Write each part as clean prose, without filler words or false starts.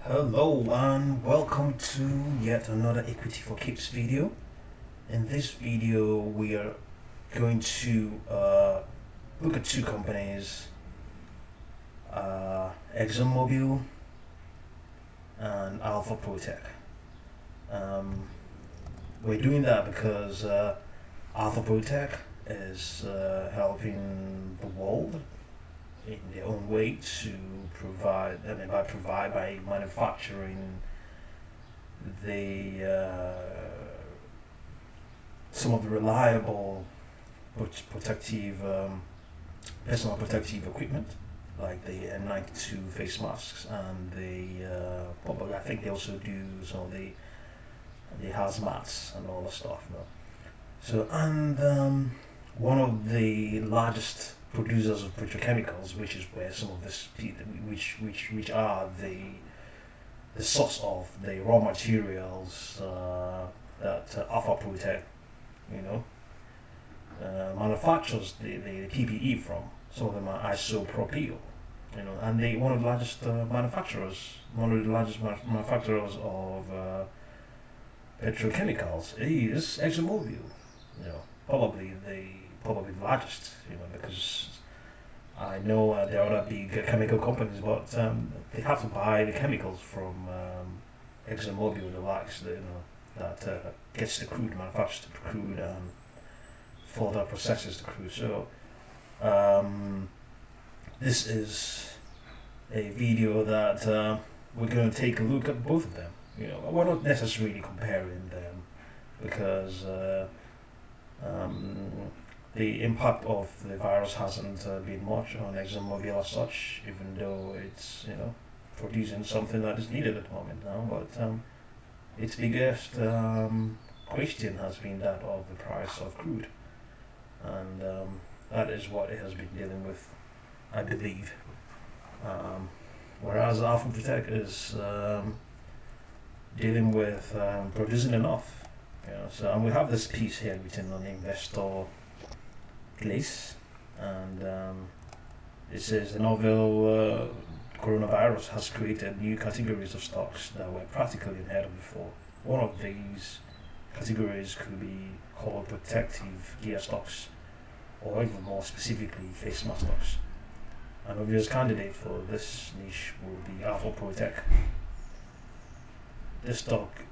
Hello and welcome to yet another Equity for Keeps video. In this video we are going to look at two companies, Exxon Mobil and Alpha Protech. We're doing that because Alpha Protech is helping the world in their own way to provide, by manufacturing some of the reliable protective personal protective equipment like the N92 face masks and I think they also do some of the hazmats and all the stuff. So one of the largest producers of petrochemicals, which is where some of this, which are the source of the raw materials that Alpha Protech, manufactures the PPE from. Some of them are isopropyl, and one of the largest manufacturers of petrochemicals is Exxon Mobil. Probably the largest, because I know there are other big chemical companies, but they have to buy the chemicals from Exxon Mobil, the likes, that gets the crude, manufactures the crude, and further processes the crude. So this is a video that we're going to take a look at both of them. We're not necessarily comparing them because the impact of the virus hasn't been much on ExxonMobil as such, even though it's producing something that is needed at the moment now. But its biggest question has been that of the price of crude, and that is what it has been dealing with, I believe. Whereas Alpha Protech is dealing with producing enough. And we have this piece here written on investor place, and it says the novel coronavirus has created new categories of stocks that were practically unheard of before. One of these categories could be called protective gear stocks, or even more specifically face mask stocks. An obvious candidate for this niche will be Alpha Protech. This stock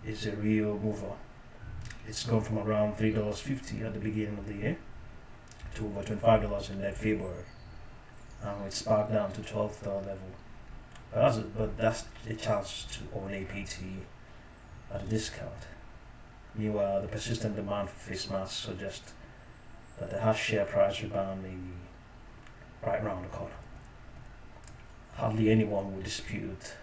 is a real mover. It's gone from around $3.50 at the beginning of the year to over $25 in that February, and it's back down to $12 level. But that's a chance to own APT at a discount. Meanwhile, the persistent demand for face masks suggests that the hard share price rebound may be right around the corner. Hardly anyone would dispute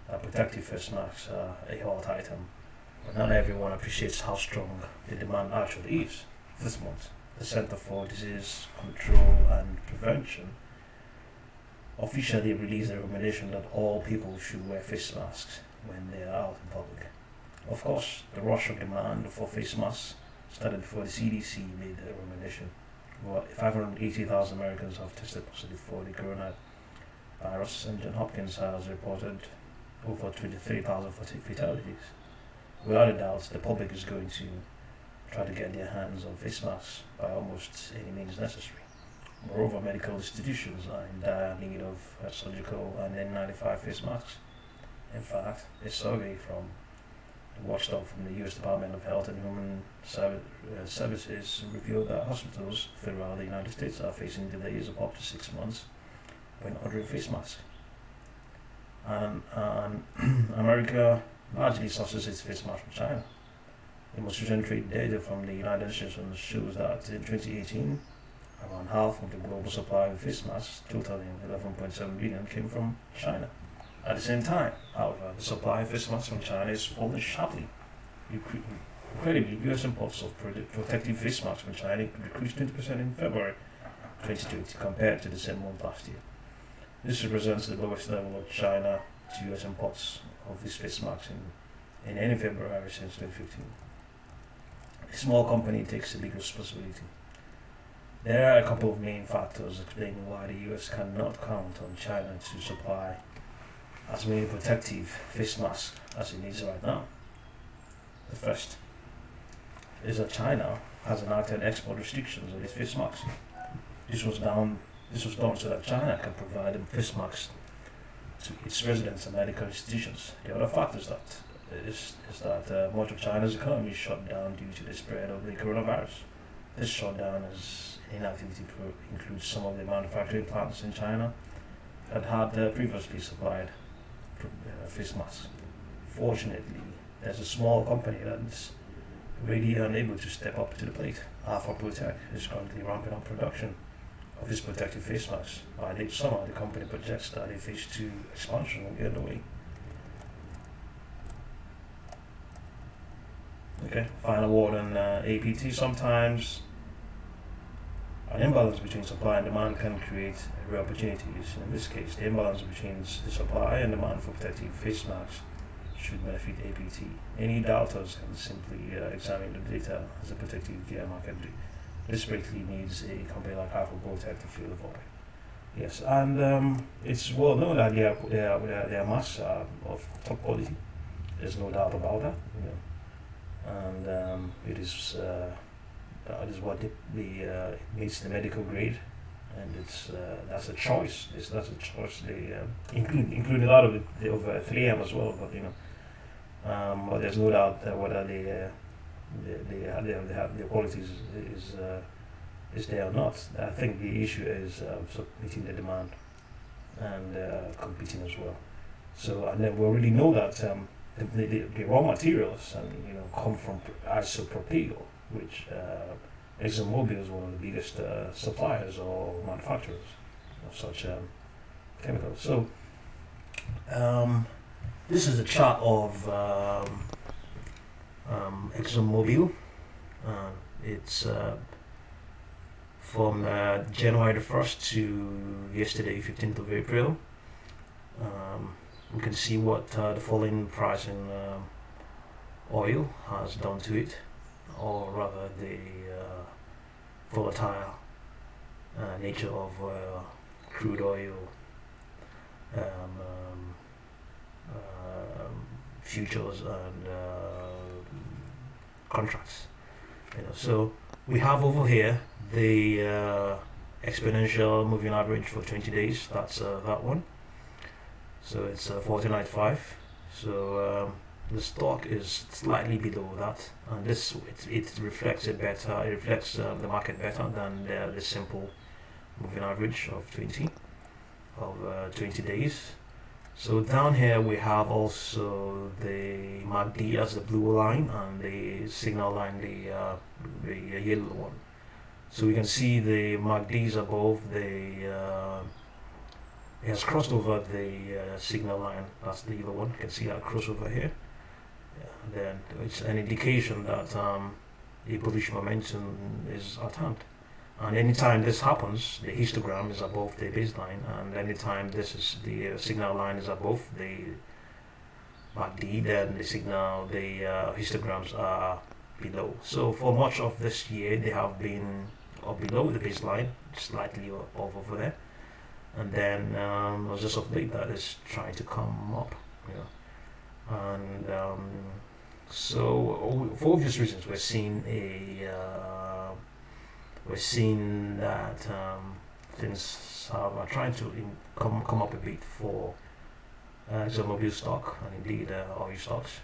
that protective face masks are a hot item, but not everyone appreciates how strong the demand actually is. This month, the Center for Disease Control and Prevention officially released a recommendation that all people should wear face masks when they are out in public. Of course, the rush of demand for face masks started before the CDC made the recommendation. Well, 580,000 Americans have tested positive for the coronavirus, and Johns Hopkins has reported over 23,000 fatalities. Without a doubt, the public is going to try to get their hands on face masks by almost any means necessary. Moreover, medical institutions are in dire need of surgical and N95 face masks. In fact, a survey from the watchdog from the U.S. Department of Health and Human Services revealed that hospitals throughout the United States are facing delays of up to 6 months when ordering face masks. And America largely sources its face masks from China. The most recent trade data from the United Nations shows that in 2018, around half of the global supply of face masks, totaling 11.7 billion, came from China. At the same time, however, the supply of face masks from China is falling sharply. Incredibly, U.S. imports of protective face masks from China decreased 20% in February 2020 compared to the same month last year. This represents the lowest level of China to U.S. imports of these face masks in any February since 2015. A small company takes the big responsibility. There are a couple of main factors explaining why the US cannot count on China to supply as many protective face masks as it needs right now. The first is that China has enacted export restrictions on its face masks. This was done so that China can provide the face masks to its residents and medical institutions. The other fact is that much of China's economy is shut down due to the spread of the coronavirus. This shutdown is inactivity includes some of the manufacturing plants in China that had previously supplied face masks. Fortunately, there's a small company that is ready and able to step up to the plate. Alpha Protech is currently ramping up production of its protective face masks. By late summer, the company projects that a phase 2 expansion will be underway. Okay, final word on APT. Sometimes an imbalance between supply and demand can create real opportunities. In this case, the imbalance between the supply and demand for protective face masks should benefit APT. Any doubters can simply examine the data as a protective gear market desperately needs a company like Alpha Protech to fill the void. Yes, and it's well known that their masks are of top quality. There's no doubt about that. And it is what it meets the medical grade, and that's a choice. That's a choice. They include a lot of it of 3M as well, but there's no doubt that whether they have their quality is there or not. I think the issue is meeting the demand and competing as well. So, and then we already know that the raw materials come from isopropyl, which Exxon Mobil is one of the biggest suppliers or manufacturers of such chemicals. So this is a chart of Exxon Mobil. It's from January the 1st to yesterday, 15th of April. We can see what the falling price in oil has done to it, or rather the volatile nature of crude oil futures and contracts. So we have over here the exponential moving average for 20 days. That's that one. So it's 49.5. So the stock is slightly below that, and this it reflects it better. It reflects the market better than the simple moving average of 20 days. So down here we have also the MACD as the blue line and the signal line, the yellow one. So we can see the MACD is above the. It has crossed over the signal line. That's the yellow one. You can see that crossover here. Then it's an indication that a bullish momentum is at hand. And anytime this happens, the histogram is above the baseline, and anytime this is the signal line is above the MACD, then the histograms are below. So for much of this year, they have been below the baseline, slightly above over there, and then just of late that is trying to come up. And so for obvious reasons, we're seeing that things are trying to come up a bit for Exxon Mobil stock and indeed oil stocks.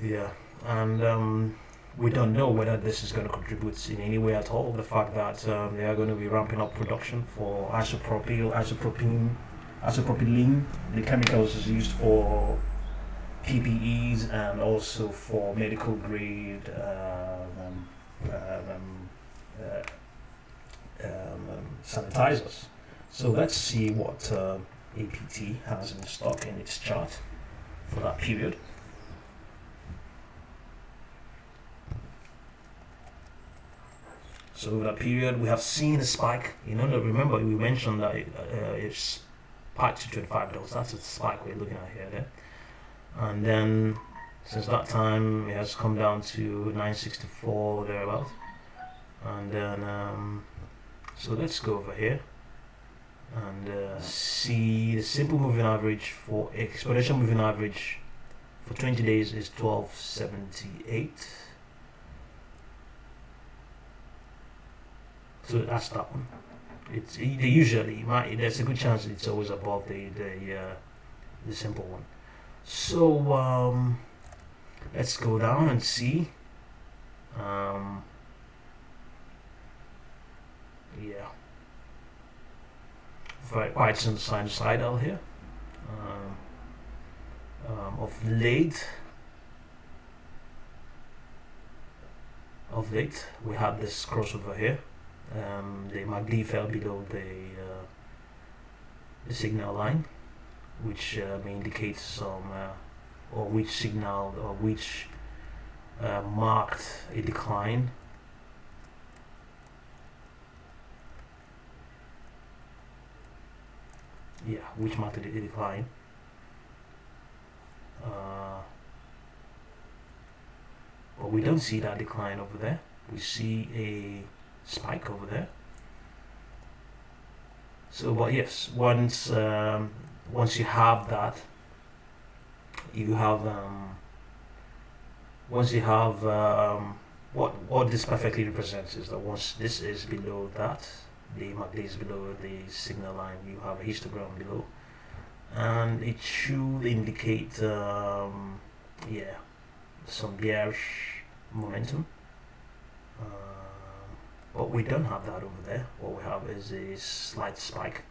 Yeah, and we don't know whether this is going to contribute in any way at all. The fact that they are going to be ramping up production for isopropylene, the chemicals is used for PPEs and also for medical grade sanitizers. So let's see what APT has in stock in its chart for that period. So over that period, we have seen a spike. Remember we mentioned that it's spiked to $25. That's a spike we're looking at here. There. And then since that time, it has come down to 964 thereabouts. And then so let's go over here and see the simple moving average for exponential moving average for 20 days is 1278. So that's that one. It's usually there's a good chance it's always above the simple one. So let's go down and see. Yeah, quite some sinusoidal here. Of late, we have this crossover here. The MACD fell below the signal line, which may indicate some or which signal or which marked a decline. Yeah, which marked a decline. But we don't see that decline over there. We see a spike over there. So, but yes, once you have that, you have what this perfectly represents is that once this is below that, the MACD is below the signal line, you have a histogram below, and it should indicate some bearish momentum. But we don't have that over there. What we have is a slight spike.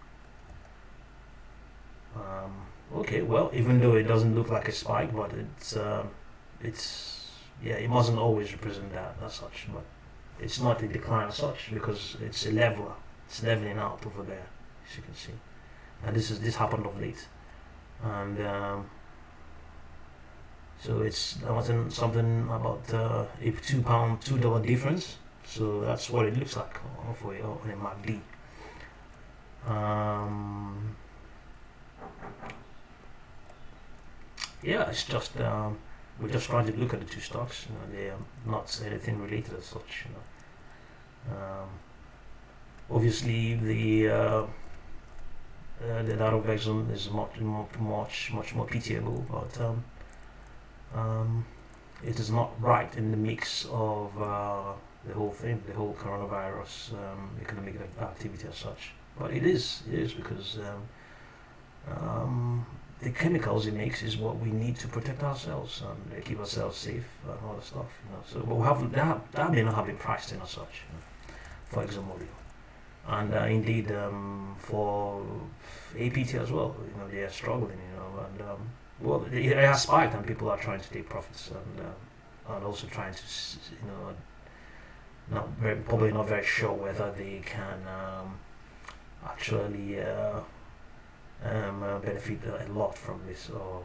Okay, well, even though it doesn't look like a spike, but it mustn't always represent that as such. But it's not a decline as such because it's a leveler. It's leveling out over there, as you can see. And this happened of late, and so it's something about a $2 difference. So that's what it looks like on a MACD. Yeah, it's just we're just trying to look at the two stocks. They are not anything related as such. Obviously, the data of Exxon is much more pitiable, but it is not right in the mix of the whole thing, the whole coronavirus economic activity as such. But it is because the chemicals it makes is what we need to protect ourselves and keep ourselves safe and all that stuff. So but we have that may not have been priced in as such for Exxon Mobil. And indeed, for APT as well, they are struggling, and it has spiked, and people are trying to take profits, and also trying to, probably not very sure whether they can actually benefit a lot from this or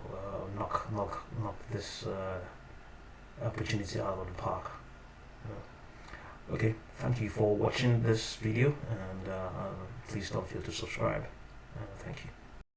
knock this opportunity out of the park. Okay, thank you for watching this video, and please don't fail to subscribe. Thank you.